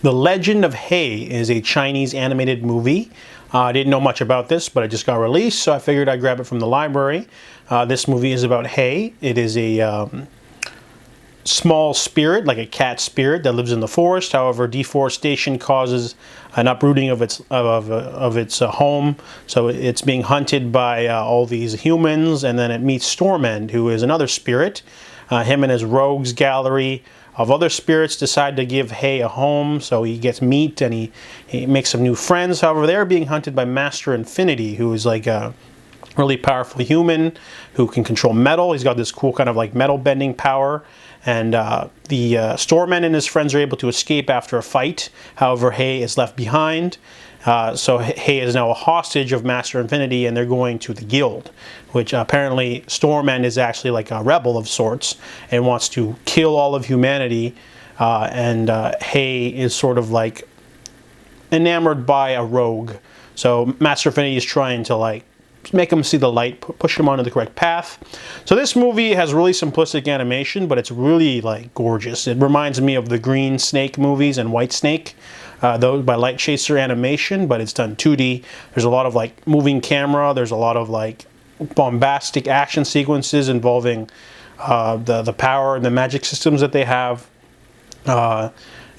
The Legend of Hay is a Chinese animated movie. I didn't know much about this, but it just got released, so I figured I'd grab it from the library. This movie is about hay. It is a small spirit, like a cat spirit, that lives in the forest. However, deforestation causes an uprooting of its home, so it's being hunted by all these humans, and then it meets Stormend, who is another spirit. Him and his rogues gallery of other spirits decide to give Hay a home, so he gets meat and he makes some new friends. However, they're being hunted by Master Infinity, who is like a really powerful human who can control metal. He's got this cool kind of like metal bending power, and the Stormend and his friends are able to escape after a fight. However, Hay is left behind. So Hay is now a hostage of Master Infinity, and they're going to the guild, which apparently Stormend is actually like a rebel of sorts and wants to kill all of humanity, and Hay is sort of like enamored by a rogue. So Master Infinity is trying to like make him see the light, push him onto the correct path. So this movie has really simplistic animation, but it's really like gorgeous. It reminds me of the Green Snake movies and White Snake, those by Light Chaser Animation, but it's done 2D. There's a lot of like moving camera. There's a lot of like bombastic action sequences involving the power and the magic systems that they have.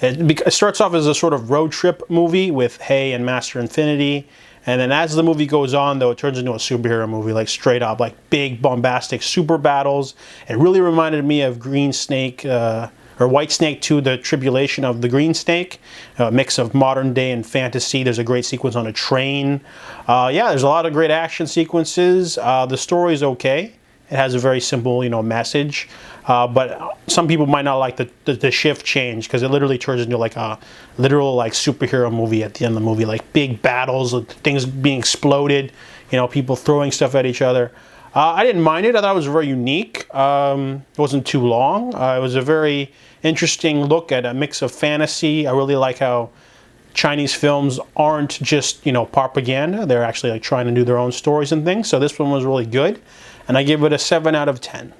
It starts off as a sort of road trip movie with Hay and Master Infinity. And then as the movie goes on, though, it turns into a superhero movie, like straight up, like big, bombastic super battles. It really reminded me of Green Snake, or White Snake 2, The Tribulation of the Green Snake. A mix of modern day and fantasy. There's a great sequence on a train. Yeah, there's a lot of great action sequences. The story's okay. It has a very simple, message. But some people might not like the shift change, because it literally turns into like a literal like superhero movie at the end of the movie, like big battles, things being exploded, people throwing stuff at each other. I didn't mind it. I thought it was very unique. It wasn't too long. It was a very interesting look at a mix of fantasy. I really like how Chinese films aren't just, propaganda. They're actually like trying to do their own stories and things. So this one was really good, and I give it a 7 out of 10.